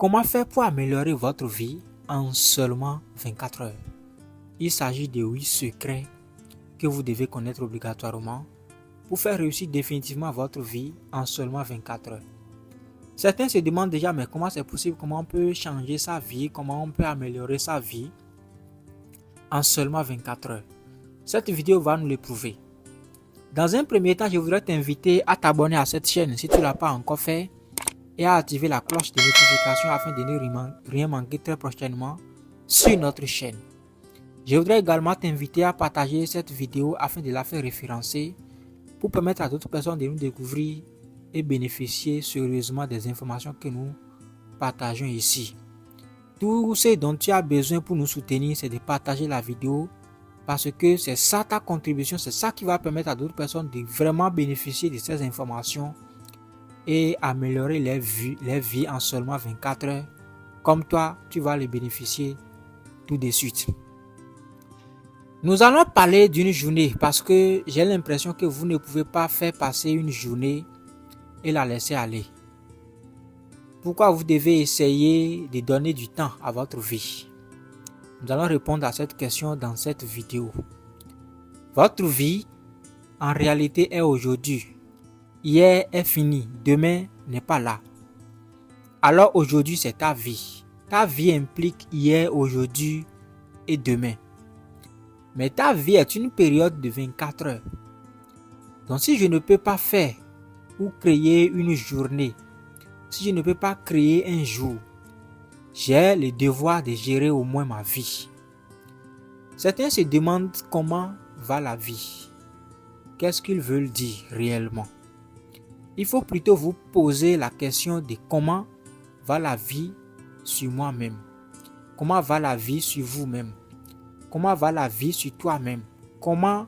Comment faire pour améliorer votre vie en seulement 24 heures? Il s'agit de 8 secrets que vous devez connaître obligatoirement pour faire réussir définitivement votre vie en seulement 24 heures. Certains se demandent déjà, mais comment c'est possible? Comment on peut changer sa vie? Comment on peut améliorer sa vie en seulement 24 heures? Cette vidéo va nous le prouver. Dans un premier temps, je voudrais t'inviter à t'abonner à cette chaîne si tu ne l'as pas encore fait et à activer la cloche de notification afin de ne rien manquer très prochainement sur notre chaîne. Je voudrais également t'inviter à partager cette vidéo afin de la faire référencer pour permettre à d'autres personnes de nous découvrir et bénéficier sérieusement des informations que nous partageons ici. Tout ce dont tu as besoin pour nous soutenir, c'est de partager la vidéo parce que c'est ça ta contribution, c'est ça qui va permettre à d'autres personnes de vraiment bénéficier de ces informations et améliorer les vies en seulement 24 heures. Comme toi, tu vas les bénéficier tout de suite. Nous allons parler d'une journée parce que j'ai l'impression que vous ne pouvez pas faire passer une journée et la laisser aller. Pourquoi vous devez essayer de donner du temps à votre vie? Nous allons répondre à cette question dans cette vidéo. Votre vie, en réalité, est aujourd'hui. Hier est fini, demain n'est pas là. Alors aujourd'hui, c'est ta vie. Ta vie implique hier, aujourd'hui et demain. Mais ta vie est une période de 24 heures. Donc si je ne peux pas faire ou créer une journée, si je ne peux pas créer un jour, j'ai le devoir de gérer au moins ma vie. Certains se demandent comment va la vie. Qu'est-ce qu'ils veulent dire réellement? Il faut plutôt vous poser la question de comment va la vie sur moi-même. Comment va la vie sur vous-même? Comment va la vie sur toi-même? Comment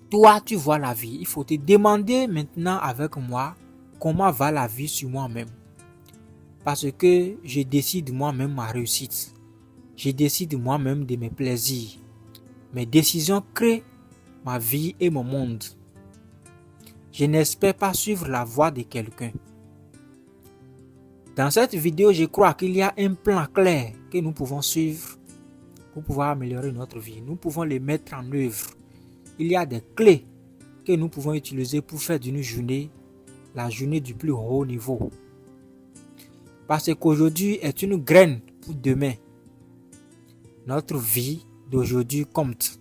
toi tu vois la vie? Il faut te demander maintenant avec moi comment va la vie sur moi-même. Parce que je décide moi-même ma réussite. Je décide moi-même de mes plaisirs. Mes décisions créent ma vie et mon monde. Je n'espère pas suivre la voie de quelqu'un. Dans cette vidéo, je crois qu'il y a un plan clair que nous pouvons suivre pour pouvoir améliorer notre vie. Nous pouvons les mettre en œuvre. Il y a des clés que nous pouvons utiliser pour faire d'une journée la journée du plus haut niveau. Parce qu'aujourd'hui est une graine pour demain. Notre vie d'aujourd'hui compte.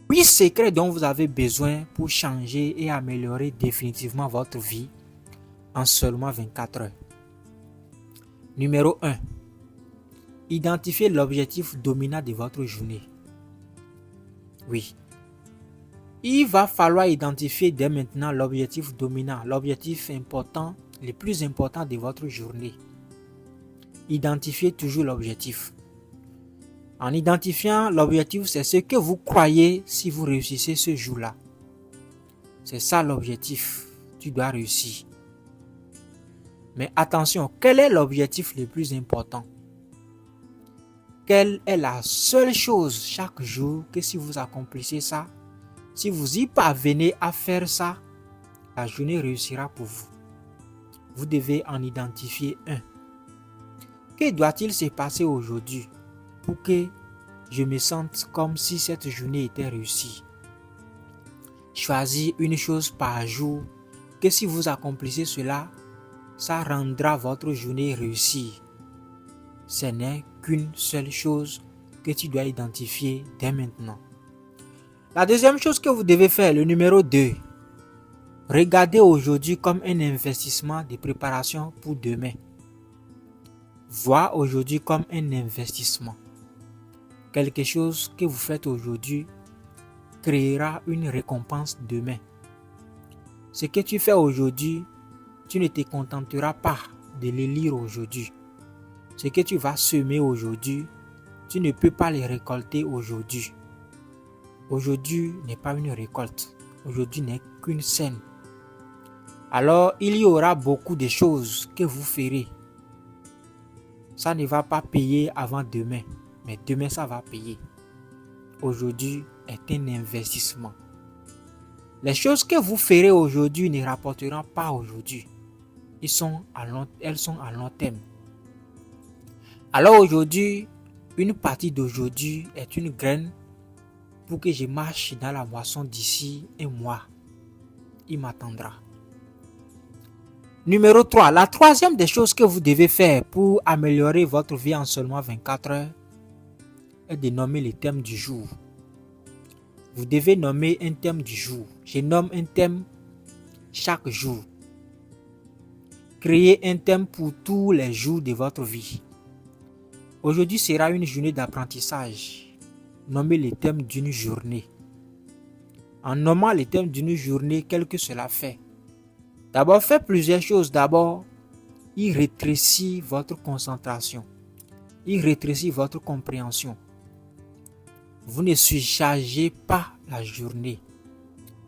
8 secrets dont vous avez besoin pour changer et améliorer définitivement votre vie en seulement 24 heures. Numéro 1. Identifiez l'objectif dominant de votre journée. Oui. Il va falloir identifier dès maintenant l'objectif dominant, l'objectif important, le plus important de votre journée. Identifiez toujours l'objectif. En identifiant l'objectif, c'est ce que vous croyez si vous réussissez ce jour-là. C'est ça l'objectif. Tu dois réussir. Mais attention, quel est l'objectif le plus important? Quelle est la seule chose chaque jour que si vous accomplissez ça, si vous y parvenez à faire ça, la journée réussira pour vous. Vous devez en identifier un. Que doit-il se passer aujourd'hui pour que je me sente comme si cette journée était réussie? Choisissez une chose par jour que si vous accomplissez cela, ça rendra votre journée réussie. Ce n'est qu'une seule chose que tu dois identifier dès maintenant. La deuxième chose que vous devez faire, le numéro 2, regardez aujourd'hui comme un investissement de préparation pour demain. Vois aujourd'hui comme un investissement. Quelque chose que vous faites aujourd'hui créera une récompense demain. Ce que tu fais aujourd'hui, tu ne te contenteras pas de le lire aujourd'hui. Ce que tu vas semer aujourd'hui, tu ne peux pas le récolter aujourd'hui. Aujourd'hui n'est pas une récolte. Aujourd'hui n'est qu'une scène. Alors, il y aura beaucoup de choses que vous ferez. Ça ne va pas payer avant demain, mais demain ça va payer. Aujourd'hui est un investissement. Les choses que vous ferez aujourd'hui ne rapporteront pas aujourd'hui. elles sont à long terme. Alors aujourd'hui, une partie d'aujourd'hui est une graine pour que je marche dans la moisson d'ici un mois. Il m'attendra. Numéro 3. La troisième des choses que vous devez faire pour améliorer votre vie en seulement 24 heures est de nommer les thèmes du jour. Vous devez nommer un thème du jour. Je nomme un thème chaque jour. Créez un thème pour tous les jours de votre vie. Aujourd'hui sera une journée d'apprentissage. Nommez les thèmes d'une journée. En nommant les thèmes d'une journée, quel que cela fait. D'abord, faites plusieurs choses. D'abord, il rétrécit votre concentration. Il rétrécit votre compréhension. Vous ne surchargez pas la journée.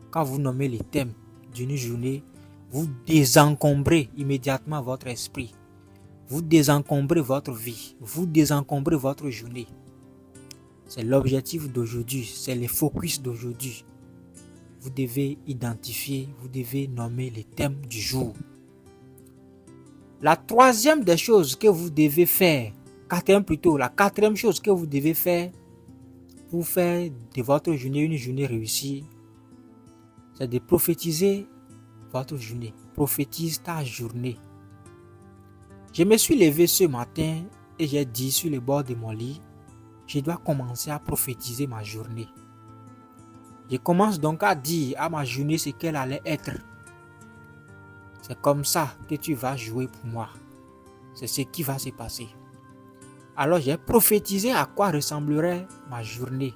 Quand vous nommez les thèmes d'une journée, vous désencombrez immédiatement votre esprit. Vous désencombrez votre vie. Vous désencombrez votre journée. C'est l'objectif d'aujourd'hui. C'est le focus d'aujourd'hui. Vous devez identifier, vous devez nommer les thèmes du jour. La troisième des choses que vous devez faire, la quatrième chose que vous devez faire pour faire de votre journée une journée réussie, c'est de prophétiser votre journée. Prophétise ta journée. Je me suis levé ce matin et j'ai dit sur le bord de mon lit, je dois commencer à prophétiser ma journée. Je commence donc à dire à ma journée ce qu'elle allait être. C'est comme ça que tu vas jouer pour moi. C'est ce qui va se passer. Alors j'ai prophétisé à quoi ressemblerait ma journée.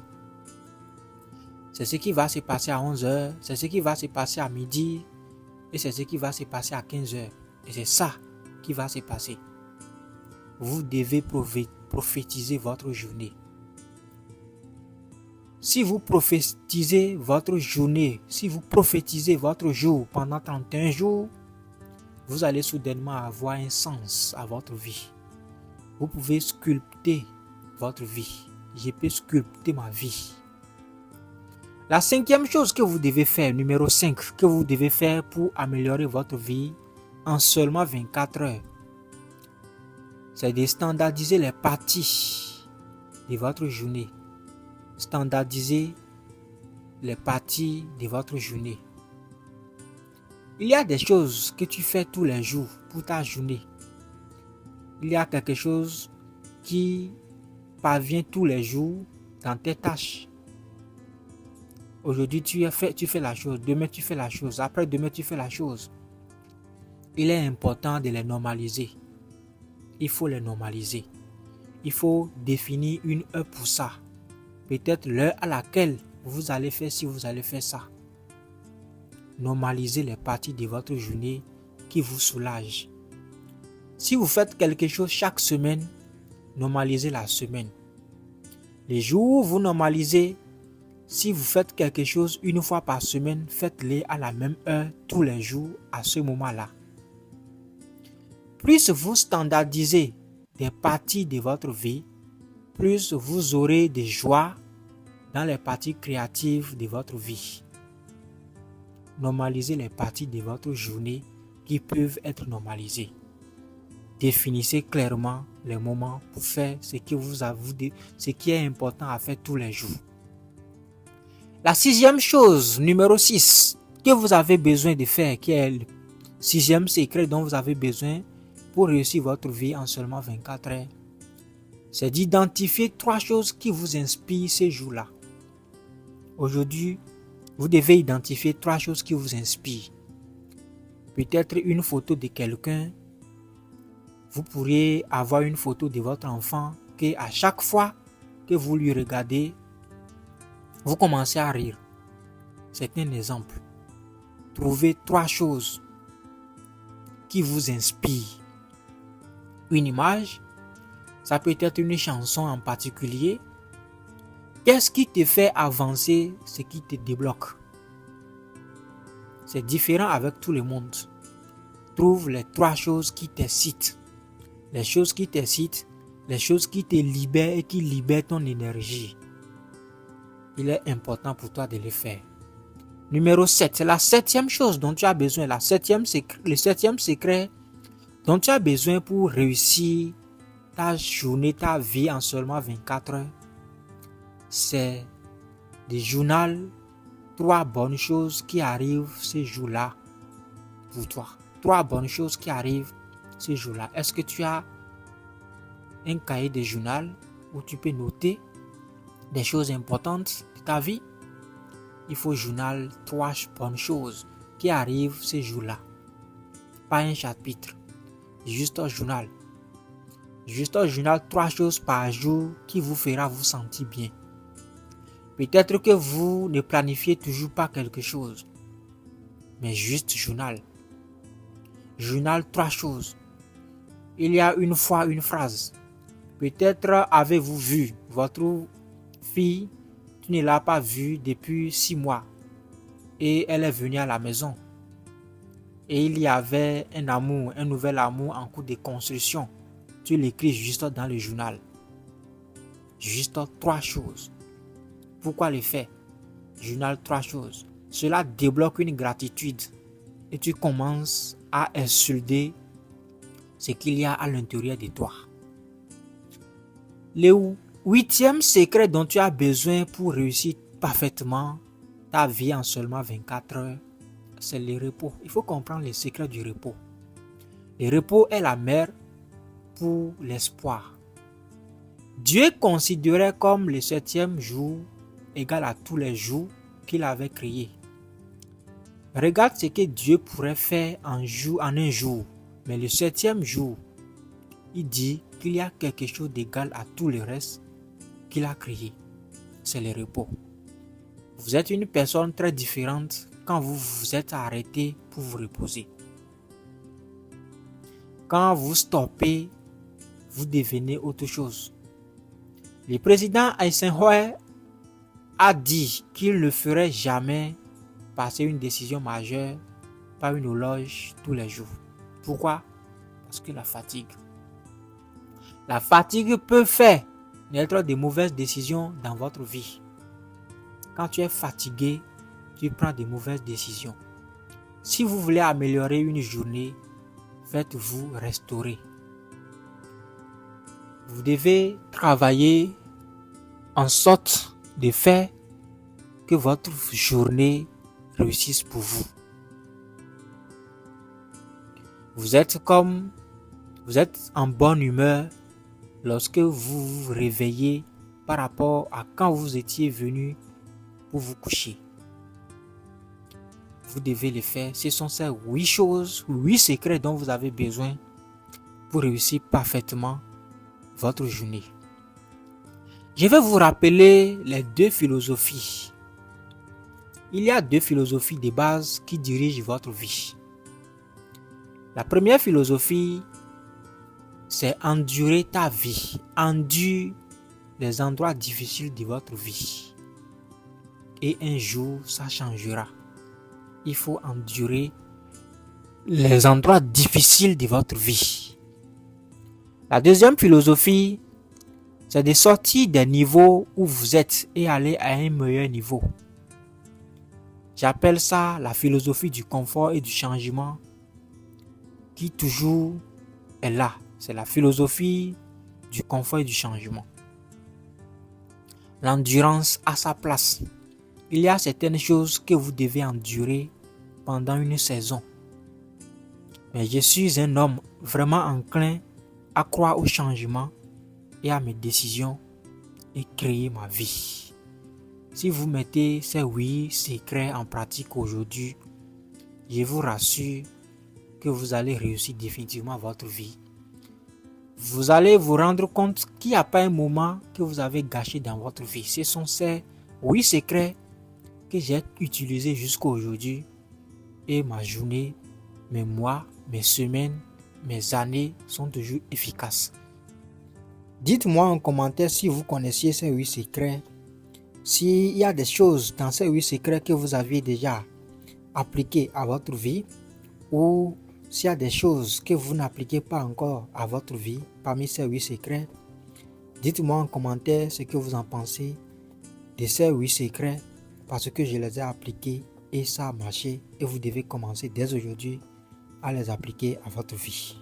C'est ce qui va se passer à 11h, c'est ce qui va se passer à midi et c'est ce qui va se passer à 15h. Et c'est ça qui va se passer. Vous devez prophétiser votre journée. Si vous prophétisez votre journée, si vous prophétisez votre jour pendant 31 jours, vous allez soudainement avoir un sens à votre vie. Vous pouvez sculpter votre vie. Je peux sculpter ma vie. La cinquième chose que vous devez faire, numéro 5, que vous devez faire pour améliorer votre vie en seulement 24 heures, c'est de standardiser les parties de votre journée. Standardiser les parties de votre journée. Il y a des choses que tu fais tous les jours pour ta journée. Il y a quelque chose qui parvient tous les jours dans tes tâches. Aujourd'hui, tu fais la chose. Demain, tu fais la chose. Après-demain, tu fais la chose. Il est important de les normaliser. Il faut les normaliser. Il faut définir une heure pour ça. Peut-être l'heure à laquelle vous allez faire si vous allez faire ça. Normalisez les parties de votre journée qui vous soulagent. Si vous faites quelque chose chaque semaine, normalisez la semaine. Les jours où vous normalisez, si vous faites quelque chose une fois par semaine, faites-le à la même heure tous les jours à ce moment-là. Plus vous standardisez des parties de votre vie, plus vous aurez de joie dans les parties créatives de votre vie. Normalisez les parties de votre journée qui peuvent être normalisées. Définissez clairement les moments pour faire ce qui est important à faire tous les jours. La sixième chose, numéro 6, que vous avez besoin de faire, qui est le sixième secret dont vous avez besoin pour réussir votre vie en seulement 24 heures, c'est d'identifier 3 choses qui vous inspirent ces jours-là. Aujourd'hui, vous devez identifier 3 choses qui vous inspirent. Peut-être une photo de quelqu'un. Vous pourriez avoir une photo de votre enfant que à chaque fois que vous lui regardez, vous commencez à rire. C'est un exemple. Trouvez 3 choses qui vous inspirent. Une image, ça peut être une chanson en particulier. Qu'est-ce qui te fait avancer, ce qui te débloque? C'est différent avec tout le monde. Trouve les 3 choses qui t'excitent. Les choses qui t'excitent, les choses qui te libèrent et qui libèrent ton énergie. Il est important pour toi de les faire. Numéro 7, c'est la 7e chose dont tu as besoin. Le 7e secret dont tu as besoin pour réussir ta journée, ta vie en seulement 24 heures, c'est des journaux, 3 bonnes choses qui arrivent ce jour-là pour toi. 3 bonnes choses qui arrivent ce jour-là. Est-ce que tu as un cahier de journal où tu peux noter des choses importantes de ta vie? Il faut journal 3 bonnes choses qui arrivent ce jour-là. Pas un chapitre, juste un journal. Juste un journal, 3 choses par jour qui vous fera vous sentir bien. Peut-être que vous ne planifiez toujours pas quelque chose, mais juste journal. Journal 3 choses. Il y a une fois une phrase. Peut-être avez-vous vu votre fille, tu ne l'as pas vue depuis 6 mois et elle est venue à la maison. Et il y avait un amour, un nouvel amour en cours de construction. Tu l'écris juste dans le journal. Juste 3 choses. Pourquoi le faire? Journal 3 choses. Cela débloque une gratitude et tu commences à insulter ce qu'il y a à l'intérieur de toi. Le 8e secret dont tu as besoin pour réussir parfaitement ta vie en seulement 24 heures, c'est le repos. Il faut comprendre le secret du repos. Le repos est la mère pour l'espoir. Dieu considérait comme le 7e jour égal à tous les jours qu'il avait créés. Regarde ce que Dieu pourrait faire en un jour. Mais le 7e jour, il dit qu'il y a quelque chose d'égal à tout le reste qu'il a créé. C'est le repos. Vous êtes une personne très différente quand vous vous êtes arrêté pour vous reposer. Quand vous stoppez, vous devenez autre chose. Le président Eisenhower a dit qu'il ne ferait jamais passer une décision majeure par une horloge tous les jours. Pourquoi? Parce que la fatigue. La fatigue peut faire naître de mauvaises décisions dans votre vie. Quand tu es fatigué, tu prends de mauvaises décisions. Si vous voulez améliorer une journée, faites-vous restaurer. Vous devez travailler en sorte de faire que votre journée réussisse pour vous. Vous êtes en bonne humeur lorsque vous vous réveillez par rapport à quand vous étiez venu pour vous coucher. Vous devez le faire. Ce sont ces 8 choses, 8 secrets dont vous avez besoin pour réussir parfaitement votre journée. Je vais vous rappeler les 2 philosophies. Il y a 2 philosophies de base qui dirigent votre vie. La première philosophie, c'est endurer ta vie. Endure les endroits difficiles de votre vie. Et un jour, ça changera. Il faut endurer les endroits difficiles de votre vie. La deuxième philosophie, c'est de sortir des niveaux où vous êtes et aller à un meilleur niveau. J'appelle ça la philosophie du confort et du changement qui toujours est là. C'est la philosophie du confort et du changement. L'endurance a sa place. Il y a certaines choses que vous devez endurer pendant une saison. Mais je suis un homme vraiment enclin à croire au changement et à mes décisions et créer ma vie. Si vous mettez ces 8 secrets en pratique aujourd'hui, je vous rassure que vous allez réussir définitivement votre vie. Vous allez vous rendre compte qu'il n'y a pas un moment que vous avez gâché dans votre vie. Ce sont ces 8 secrets que j'ai utilisés jusqu'à aujourd'hui. Et ma journée, mes mois, mes semaines, mes années sont toujours efficaces. Dites-moi en commentaire si vous connaissiez ces 8 secrets. S'il y a des choses dans ces 8 secrets que vous aviez déjà appliquées à votre vie, ou s'il y a des choses que vous n'appliquez pas encore à votre vie parmi ces 8 secrets, dites-moi en commentaire ce que vous en pensez de ces 8 secrets, parce que je les ai appliqués et ça a marché et vous devez commencer dès aujourd'hui à les appliquer à votre vie.